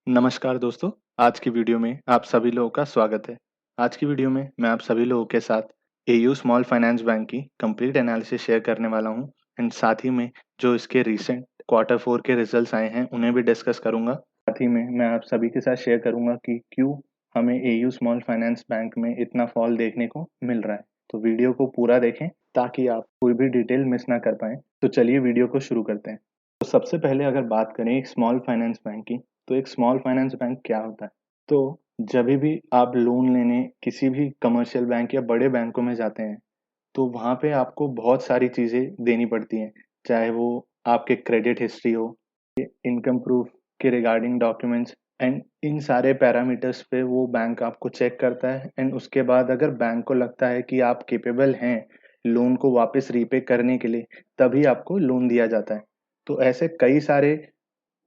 नमस्कार दोस्तों, आज की वीडियो में आप सभी लोगों का स्वागत है। आज की वीडियो में मैं आप सभी लोगों के साथ एयू स्मॉल फाइनेंस बैंक की कंप्लीट एनालिसिस शेयर करने वाला हूं एंड साथ ही में जो इसके रीसेंट क्वार्टर 4 के रिजल्ट्स आए हैं उन्हें भी डिस्कस करूंगा। साथ ही में मैं आप सभी के साथ शेयर करूंगा कि क्यों हमें एयू स्मॉल फाइनेंस बैंक में इतना फॉल देखने को मिल रहा है। तो वीडियो को पूरा देखें ताकि आप कोई भी डिटेल मिस ना कर पाएँ। तो चलिए वीडियो को शुरू करते हैं। तो सबसे पहले अगर बात करें एक स्मॉल फाइनेंस बैंक की, तो एक स्मॉल फाइनेंस बैंक क्या होता है? तो जभी भी आप लोन लेने किसी भी कमर्शियल बैंक या बड़े बैंकों में जाते हैं, तो वहाँ पे आपको बहुत सारी चीज़ें देनी पड़ती हैं। चाहे वो आपके क्रेडिट हिस्ट्री हो, इनकम प्रूफ के रिगार्डिंग डॉक्यूमेंट्स एंड इन सारे पैरामीटर्स पे वो बैंक आपको चेक करता है एंड उसके बाद अगर बैंक को लगता है कि आप कैपेबल हैं लोन को वापस रीपे करने के लिए, तभी आपको लोन दिया जाता है। तो ऐसे कई सारे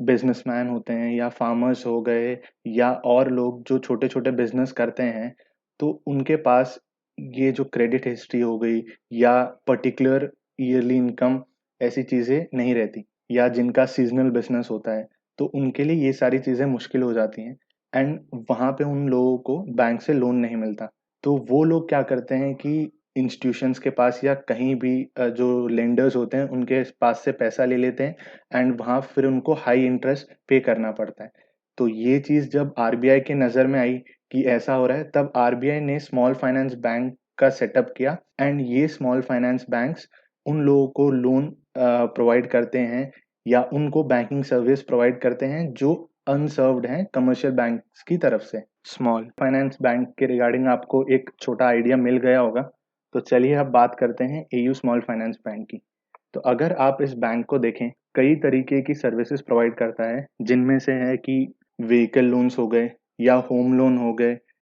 बिजनेसमैन होते हैं या फार्मर्स हो गए या और लोग जो छोटे-छोटे बिजनेस करते हैं, तो उनके पास ये जो क्रेडिट हिस्ट्री हो गई या पर्टिकुलर ईयरली इनकम ऐसी चीज़ें नहीं रहती या जिनका सीज़नल बिजनेस होता है, तो उनके लिए ये सारी चीज़ें मुश्किल हो जाती हैं एंड वहाँ पे उन लोगों को बैंक से लोन नहीं मिलता। तो वो लोग क्या करते हैं कि इंस्टीट्यूशंस के पास या कहीं भी जो लेंडर्स होते हैं, उनके पास से पैसा ले लेते हैं एंड वहाँ फिर उनको हाई इंटरेस्ट पे करना पड़ता है। तो ये चीज़ जब आरबीआई की नज़र में आई कि ऐसा हो रहा है, तब आरबीआई ने स्मॉल फाइनेंस बैंक का सेटअप किया एंड ये स्मॉल फाइनेंस बैंक्स उन लोगों को लोन प्रोवाइड करते हैं या उनको बैंकिंग सर्विस प्रोवाइड करते हैं जो अनसर्व्ड हैं कमर्शियल बैंक्स की तरफ से। स्मॉल फाइनेंस बैंक के रिगार्डिंग आपको एक छोटा आइडिया मिल गया होगा। तो चलिए अब बात करते हैं एयू स्मॉल फाइनेंस बैंक की। तो अगर आप इस बैंक को देखें, कई तरीके की सर्विसेज प्रोवाइड करता है, जिनमें से है कि व्हीकल लोन्स हो गए या होम लोन हो गए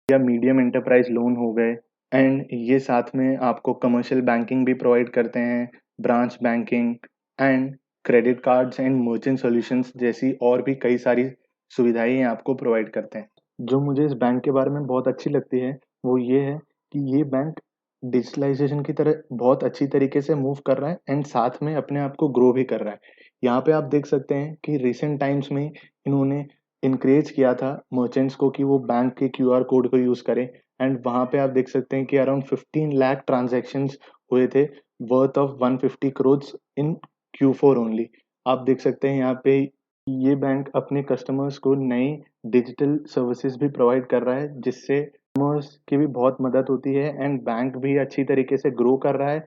या मीडियम एंटरप्राइज लोन हो गए एंड ये साथ में आपको कमर्शियल बैंकिंग भी प्रोवाइड करते हैं, branch banking and credit cards and merchant solutions जैसी और भी कई सारी सुविधाएं ये आपको प्रोवाइड करते हैं। जो मुझे इस बैंक के बारे में बहुत अच्छी लगती है, वो ये है कि ये बैंक डिजिटलाइजेशन की तरह बहुत अच्छी तरीके से मूव कर रहा है एंड साथ में अपने आप को ग्रो भी कर रहा है। यहाँ पे आप देख सकते हैं कि रिसेंट टाइम्स में इन्होंने इनकरेज किया था मर्चेंट्स को कि वो बैंक के क्यूआर कोड को यूज़ करें एंड वहाँ पे आप देख सकते हैं कि अराउंड 15 लाख ट्रांजैक्शंस हुए थे worth of 150 crore in Q4 only. आप देख सकते हैं यहाँ पे ये बैंक अपने कस्टमर्स को नई डिजिटल सर्विसेज भी प्रोवाइड कर रहा है, जिससे कस्टमर्स की भी बहुत मदद होती है एंड बैंक भी अच्छी तरीके से ग्रो कर रहा है।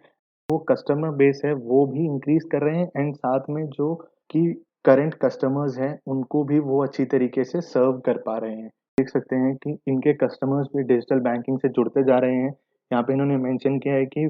वो कस्टमर बेस है वो भी इंक्रीज कर रहे हैं एंड साथ में जो कि करंट कस्टमर्स हैं उनको भी वो अच्छी तरीके से सर्व कर पा रहे हैं। देख सकते हैं कि इनके कस्टमर्स भी डिजिटल बैंकिंग से जुड़ते जा रहे हैं। यहाँ पे इन्होंने मेंशन किया है कि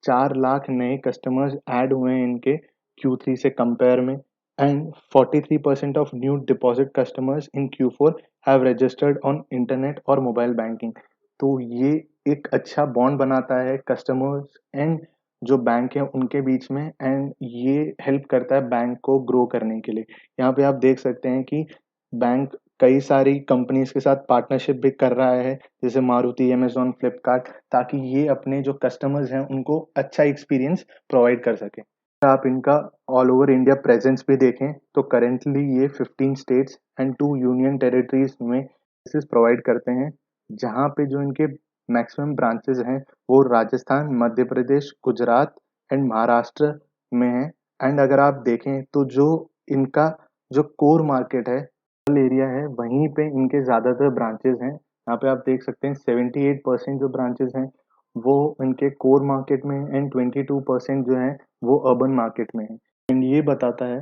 4 लाख नए कस्टमर्स ऐड हुए हैं इनके Q3 से कंपेयर में and 43% of new deposit customers in Q4 have registered on internet और मोबाइल बैंकिंग। तो ये एक अच्छा बॉन्ड बनाता है कस्टमर्स एंड जो बैंक है उनके बीच में एंड ये हेल्प करता है बैंक को ग्रो करने के लिए। यहाँ पे आप देख सकते हैं कि बैंक कई सारी कंपनीज के साथ पार्टनरशिप भी कर रहा है, जैसे मारुति, अमेज़न, फ्लिपकार्ट, ताकि ये अपने जो कस्टमर्स हैं उनको अच्छा एक्सपीरियंस प्रोवाइड कर सकें। आप इनका ऑल ओवर इंडिया प्रेजेंस भी देखें तो करेंटली ये 15 स्टेट्स एंड 2 यूनियन टेरिटरीज में सर्विसेज प्रोवाइड करते हैं, जहाँ पे जो इनके मैक्सिमम ब्रांचेस हैं वो राजस्थान, मध्य प्रदेश, गुजरात एंड महाराष्ट्र में है। एंड अगर आप देखें तो जो इनका जो कोर मार्केट है एरिया है वहीं पे इनके ज़्यादातर ब्रांचेस हैं। यहाँ पे आप देख सकते हैं 78% जो ब्रांचेस हैं वो इनके कोर मार्केट में हैं एंड 22% जो हैं वो अर्बन मार्केट में है एंड ये बताता है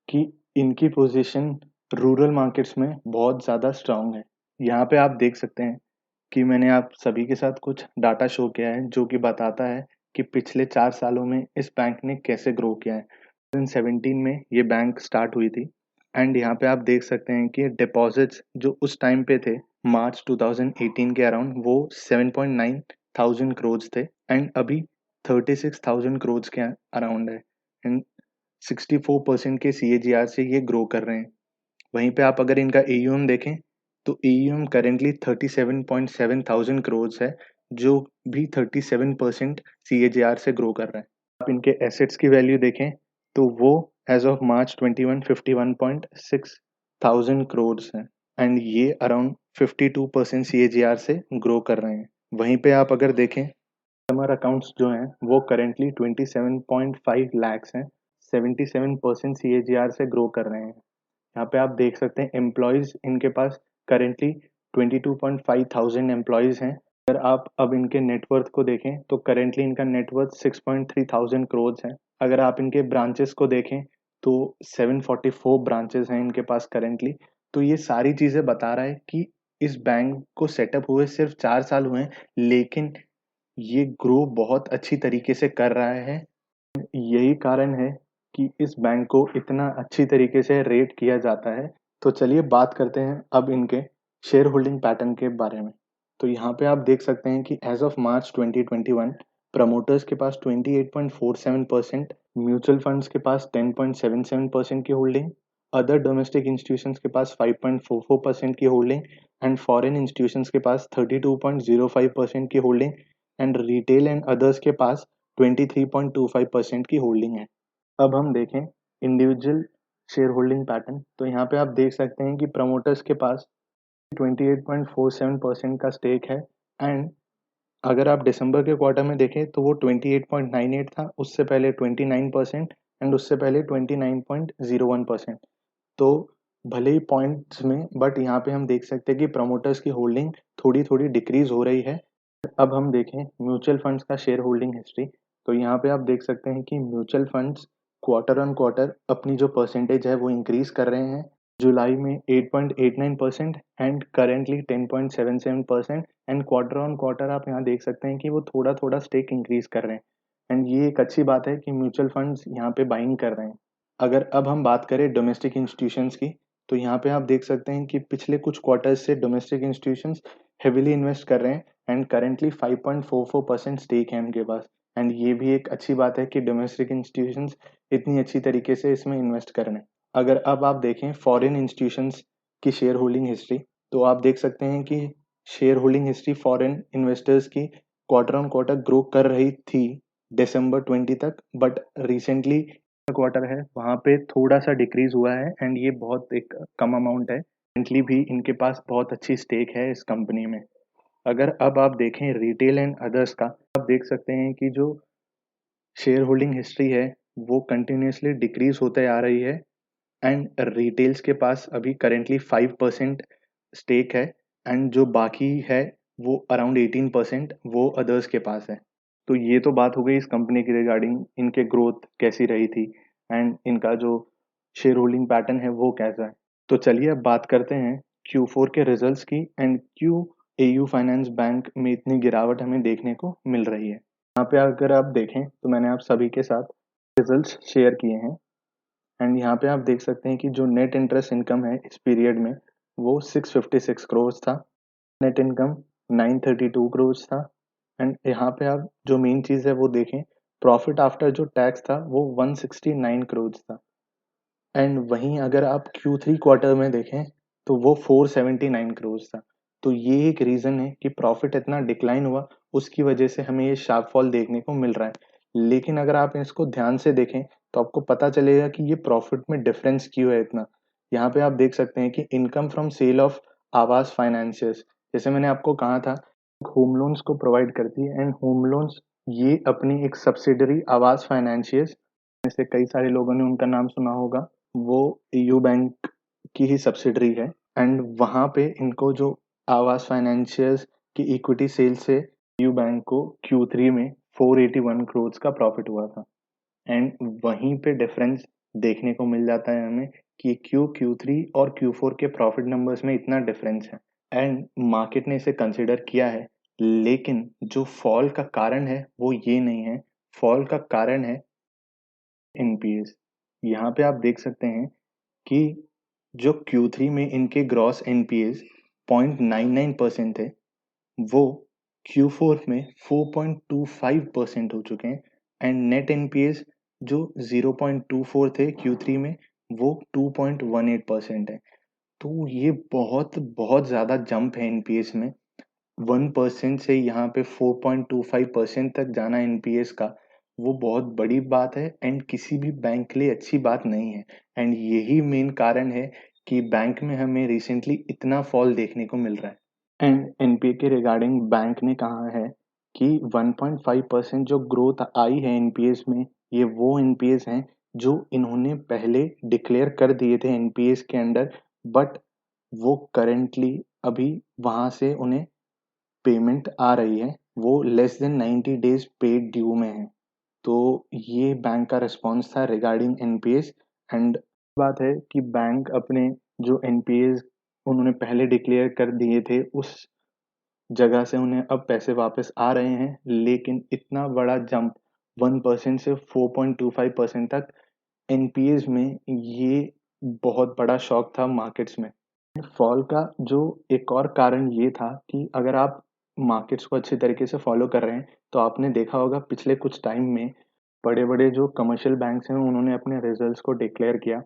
कि इनकी पोजीशन रूरल मार्केट्स में बहुत ज़्यादा स्ट्रांग है। यहाँ पे आप देख सकते हैं कि मैंने आप सभी के साथ कुछ डाटा शो किया है जो कि बताता है कि पिछले 4 सालों में इस बैंक ने कैसे ग्रो किया है। 2017 में ये बैंक स्टार्ट हुई थी एंड यहाँ पे आप देख सकते हैं कि डिपॉजिट्स जो उस टाइम पे थे मार्च 2018 के अराउंड वो 7.9 थाउजेंड करोड़ थे एंड अभी 36,000 करोड़ के अराउंड है एंड 64% के CAGR से ये ग्रो कर रहे हैं। वहीं पे आप अगर इनका AUM देखें तो AUM करेंटली 37.7 थाउजेंड करोड़ है, जो भी 37% CAGR से ग्रो कर रहा है। आप इनके एसेट्स की वैल्यू देखें तो वो as of March 21 51.6 thousand crore है एंड ये अराउंड 52% CAGR से ग्रो कर रहे हैं। वहीं पे आप अगर देखें कस्टमर अकाउंट्स जो हैं वो करेंटली 27.5 लैक्स हैं, 77% CAGR से ग्रो कर रहे हैं। यहाँ पे आप देख सकते हैं एम्प्लॉयज़ इनके पास करेंटली 22.5 थाउजेंड एम्प्लॉयज़ हैं। अगर आप अब इनके नेटवर्थ को देखें तो करेंटली इनका नेटवर्थ 6.3 थाउजेंड करोड़ है। अगर आप इनके ब्रांचेस को देखें तो 744 ब्रांचेस हैं इनके पास करेंटली। तो ये सारी चीज़ें बता रहा है कि इस बैंक को सेटअप हुए सिर्फ 4 साल हुए हैं, लेकिन ये ग्रो बहुत अच्छी तरीके से कर रहा है। यही कारण है कि इस बैंक को इतना अच्छी तरीके से रेट किया जाता है। तो चलिए बात करते हैं अब इनके शेयर होल्डिंग पैटर्न के बारे में। तो यहाँ पे आप देख सकते हैं कि एज ऑफ मार्च 2021 प्रमोटर्स के पास 28.47%, म्यूचुअल फंड्स के पास 10.77% की होल्डिंग, अदर डोमेस्टिक इंस्टीट्यूशंस के पास 5.44% की होल्डिंग एंड फॉरेन इंस्टीट्यूशंस के पास 32.05% की holding and retail and others के पास 23.25% की होल्डिंग है। अब हम देखें इंडिविजुअल शेयर होल्डिंग पैटर्न। तो यहाँ पे आप देख सकते हैं कि प्रमोटर्स के पास 28.47% का स्टेक है एंड अगर आप दिसंबर के क्वार्टर में देखें तो वो 28.98 था, उससे पहले 29% एंड उससे पहले 29.01%। तो भले ही पॉइंट्स में, बट यहाँ पे हम देख सकते हैं कि प्रमोटर्स की होल्डिंग थोड़ी थोड़ी डिक्रीज हो रही है। अब हम देखें म्यूचुअल फंड्स का शेयर होल्डिंग हिस्ट्री। तो यहाँ पे आप देख सकते हैं कि mutual funds quarter on quarter अपनी जो परसेंटेज है वो इंक्रीज कर रहे हैं। जुलाई में 8.89% and currently 10.77% and quarter on quarter आप यहाँ देख सकते हैं कि वो थोड़ा थोड़ा स्टेक इंक्रीज कर रहे हैं एंड ये एक अच्छी बात है कि म्यूचुअल फंड्स यहाँ पे बाइंग कर रहे हैं। अगर अब हम बात करें डोमेस्टिक इंस्टीट्यूशंस की, तो यहाँ पे आप देख सकते हैं कि पिछले कुछ क्वार्टर्स से डोमेस्टिक इंस्टीट्यूशंस हेविली इन्वेस्ट कर रहे हैं एंड करेंटली 5.44% स्टेक है इनके पास एंड ये भी एक अच्छी बात है कि डोमेस्टिक इंस्टीट्यूशंस इतनी अच्छी तरीके से इसमें इन्वेस्ट कर रहे हैं। अगर अब आप देखें फॉरेन इंस्टीट्यूशंस की शेयर होल्डिंग हिस्ट्री, तो आप देख सकते हैं कि share holding history foreign investors की क्वार्टर ऑन क्वार्टर ग्रो कर रही थी दिसंबर 20 तक, बट रिसेंटली क्वार्टर है वहाँ पे थोड़ा सा डिक्रीज हुआ है एंड ये बहुत एक कम अमाउंट है। करंटली भी इनके पास बहुत अच्छी स्टेक है इस कंपनी में। अगर अब आप देखें रिटेल एंड अदर्स का, आप देख सकते हैं कि जो शेयर होल्डिंग हिस्ट्री है वो कंटिन्यूसली डिक्रीज होते आ रही है एंड रिटेल्स के पास अभी करेंटली 5% स्टेक है एंड जो बाकी है वो अराउंड 18% वो अदर्स के पास है। तो ये तो बात हो गई इस कंपनी की रिगार्डिंग इनके ग्रोथ कैसी रही थी एंड इनका जो शेयर होल्डिंग पैटर्न है वो कैसा है। तो चलिए अब बात करते हैं Q4 के रिजल्ट्स की एंड क्यों एयू फाइनेंस बैंक में इतनी गिरावट हमें देखने को मिल रही है। यहाँ पे अगर आप देखें तो मैंने आप सभी के साथ रिजल्ट्स शेयर किए हैं एंड यहाँ पे आप देख सकते हैं कि जो नेट इंटरेस्ट इनकम है इस पीरियड में वो 656 करोड़ था, नेट इनकम 932 करोड़ था एंड यहाँ पे आप जो मेन चीज़ है वो देखें प्रॉफिट आफ्टर जो टैक्स था वो 169 करोड़ था एंड वहीं अगर आप Q3 क्वार्टर में देखें तो वो 479 करोड़ था। तो ये एक रीज़न है कि प्रॉफिट इतना डिक्लाइन हुआ, उसकी वजह से हमें ये शार्प फॉल देखने को मिल रहा है। लेकिन अगर आप इसको ध्यान से देखें तो आपको पता चलेगा कि ये प्रॉफिट में डिफरेंस क्यों है इतना। यहाँ पे आप देख सकते हैं कि इनकम फ्रॉम सेल ऑफ आवास फाइनेंशियर्स, जैसे मैंने आपको कहा था होम लोन्स को प्रोवाइड करती है एंड होम लोन्स ये अपनी एक सब्सिडरी आवास फाइनेंशियर्स में से कई सारे लोगों ने उनका नाम सुना होगा, वो यू बैंक की ही सब्सिडरी है एंड वहाँ पे इनको जो आवास फाइनेंशियर्स की इक्विटी सेल से यू बैंक को Q3 में 481 करोड़ का प्रॉफिट हुआ था एंड वहीं पे डिफरेंस देखने को मिल जाता है हमें कि क्यों Q3 और Q4 के प्रॉफिट नंबर्स में इतना डिफरेंस है एंड मार्केट ने इसे कंसिडर किया है। लेकिन जो फॉल का कारण है वो ये नहीं है, फॉल का कारण है एनपीएस। यहाँ पे आप देख सकते हैं कि जो Q3 में इनके ग्रॉस एनपीएस 0.99% थे वो Q4 में 4.25% हो चुके हैं एंड नेट एनपीएस जो 0.24 थे Q3 में वो 2.18% है। तो ये बहुत बहुत ज़्यादा जंप है एनपीएस में। 1% से यहाँ पे 4.25% तक जाना एनपीएस का वो बहुत बड़ी बात है एंड किसी भी बैंक के लिए अच्छी बात नहीं है एंड यही मेन कारण है कि बैंक में हमें रिसेंटली इतना फॉल देखने को मिल रहा है। एंड एनपीए के रिगार्डिंग बैंक ने कहा है कि 1.5% जो ग्रोथ आई है एनपीएस में, ये वो एनपीएस हैं जो इन्होंने पहले डिक्लेयर कर दिए थे एनपीएस के अंडर, बट वो करेंटली अभी वहाँ से उन्हें पेमेंट आ रही है, वो less than 90 days paid due में है। तो ये बैंक का रिस्पॉन्स था रिगार्डिंग एनपीएस। एंड बात है कि बैंक अपने जो एनपीएस उन्होंने पहले डिक्लेयर कर दिए थे उस जगह से उन्हें अब पैसे वापस आ रहे हैं, लेकिन इतना बड़ा जंप 1% से 4.25% तक एनपीएस में, ये बहुत बड़ा शॉक था मार्केट्स में। फॉल का जो एक और कारण ये था कि अगर आप मार्केट्स को अच्छी तरीके से फॉलो कर रहे हैं तो आपने देखा होगा पिछले कुछ टाइम में बड़े बड़े जो कमर्शियल बैंक्स हैं उन्होंने अपने रिजल्ट्स को डिक्लेयर किया,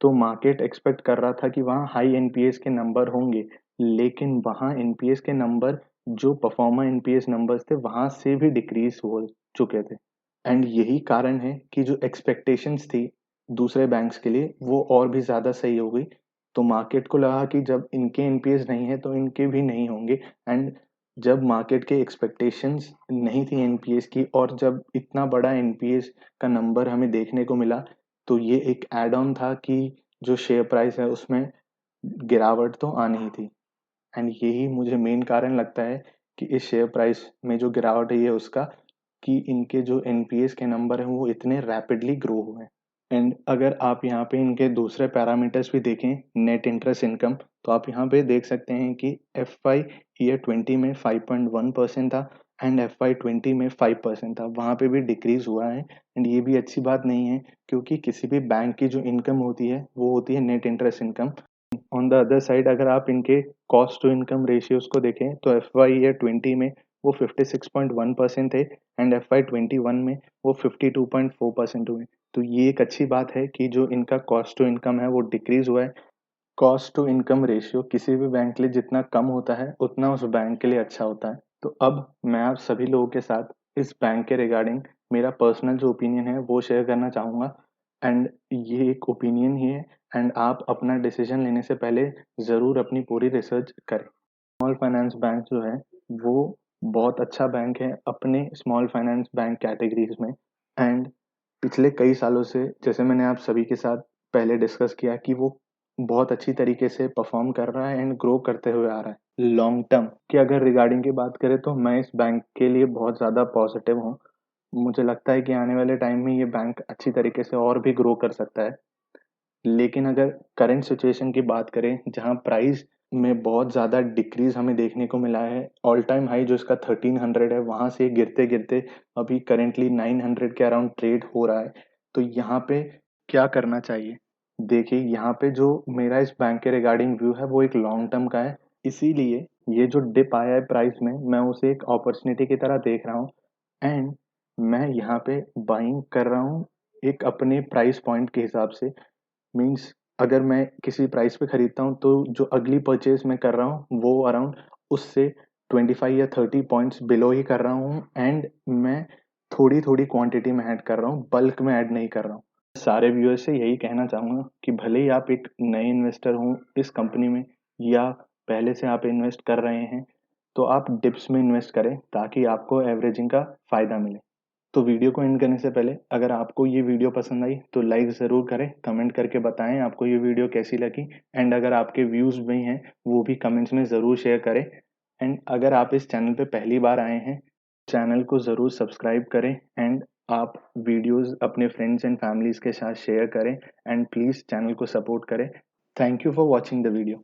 तो मार्केट एक्सपेक्ट कर रहा था कि वहाँ हाई एनपीएस के नंबर होंगे, लेकिन वहाँ एनपीएस के नंबर जो परफॉर्मा एनपीएस नंबर्स थे वहाँ से भी डिक्रीज हो चुके थे। एंड यही कारण है कि जो एक्सपेक्टेशंस थी दूसरे बैंक्स के लिए वो और भी ज़्यादा सही हो गई। तो मार्केट को लगा कि जब इनके एनपीएस नहीं है तो इनके भी नहीं होंगे। एंड जब मार्केट के एक्सपेक्टेशंस नहीं थी एनपीएस की और जब इतना बड़ा एनपीएस का नंबर हमें देखने को मिला, तो ये एक एड ऑन था कि जो शेयर प्राइस है उसमें गिरावट तो आनी ही थी। एंड यही मुझे मेन कारण लगता है कि इस शेयर प्राइस में जो गिरावट है ये उसका, कि इनके जो एनपीएस के नंबर हैं वो इतने रैपिडली ग्रो हुए हैं। एंड अगर आप यहाँ पे इनके दूसरे पैरामीटर्स भी देखें, नेट इंटरेस्ट इनकम, तो आप यहाँ पे देख सकते हैं कि एफ वाई ईयर 20 में 5.1% था एंड एफ वाई 20 में 5% था, वहाँ पे भी डिक्रीज हुआ है। एंड ये भी अच्छी बात नहीं है क्योंकि किसी भी बैंक की जो इनकम होती है वो होती है net interest income. On the other side अगर आप इनके कॉस्ट टू इनकम रेशियोज को देखें तो एफ वाई ईयर 20 में वो 56.1% थे एंड एफ वाई 21 में वो 52.4% हुए। तो ये एक अच्छी बात है कि जो इनका कॉस्ट टू इनकम है वो डिक्रीज हुआ है। कॉस्ट टू इनकम रेशियो किसी भी बैंक के लिए जितना कम होता है उतना उस बैंक के लिए अच्छा होता है। तो अब मैं आप सभी लोगों के साथ इस बैंक के रिगार्डिंग मेरा पर्सनल जो ओपिनियन है वो शेयर करना चाहूँगा। एंड ये एक ओपिनियन ही है एंड आप अपना डिसीजन लेने से पहले ज़रूर अपनी पूरी रिसर्च करें। स्मॉल फाइनेंस बैंक जो है वो बहुत अच्छा बैंक है अपने स्मॉल फाइनेंस बैंक कैटेगरीज में। एंड पिछले कई सालों से जैसे मैंने आप सभी के साथ पहले डिस्कस किया कि वो बहुत अच्छी तरीके से परफॉर्म कर रहा है एंड ग्रो करते हुए आ रहा है। लॉन्ग टर्म की अगर रिगार्डिंग की बात करें तो मैं इस बैंक के लिए बहुत ज़्यादा पॉजिटिव हूँ। मुझे लगता है कि आने वाले टाइम में ये बैंक अच्छी तरीके से और भी ग्रो कर सकता है। लेकिन अगर करंट सिचुएशन की बात करें जहां प्राइस में बहुत ज़्यादा डिक्रीज हमें देखने को मिला है, ऑल टाइम हाई जो इसका 1300 है वहां से गिरते गिरते अभी करेंटली 900 के अराउंड ट्रेड हो रहा है। तो यहाँ पे क्या करना चाहिए? देखिए यहाँ पे जो मेरा इस बैंक के रिगार्डिंग व्यू है वो एक लॉन्ग टर्म का है, इसीलिए ये जो डिप आया है प्राइस में मैं उसे एक अपॉर्चुनिटी की तरह देख रहा हूँ। एंड मैं यहाँ पे बाइंग कर रहा हूँ एक अपने प्राइस पॉइंट के हिसाब से। मीन्स अगर मैं किसी प्राइस पे खरीदता हूँ तो जो अगली परचेज मैं कर रहा हूँ वो अराउंड उससे 25 या 30 पॉइंट्स बिलो ही कर रहा हूँ। एंड मैं थोड़ी थोड़ी क्वांटिटी में ऐड कर रहा हूँ, बल्क में ऐड नहीं कर रहा हूँ। सारे व्यूअर्स से यही कहना चाहूँगा कि भले ही आप एक नए इन्वेस्टर हो इस कंपनी में या पहले से आप इन्वेस्ट कर रहे हैं, तो आप डिप्स में इन्वेस्ट करें ताकि आपको एवरेजिंग का फ़ायदा मिले। तो वीडियो को एंड करने से पहले अगर आपको ये वीडियो पसंद आई तो लाइक ज़रूर करें, कमेंट करके बताएं आपको ये वीडियो कैसी लगी। एंड अगर आपके व्यूज़ भी हैं वो भी कमेंट्स में ज़रूर शेयर करें। एंड अगर आप इस चैनल पे पहली बार आए हैं, चैनल को ज़रूर सब्सक्राइब करें। एंड आप वीडियोस अपने फ्रेंड्स एंड फैमिलीज़ के साथ शेयर करें एंड प्लीज़ चैनल को सपोर्ट करें। Thank you for watching the video.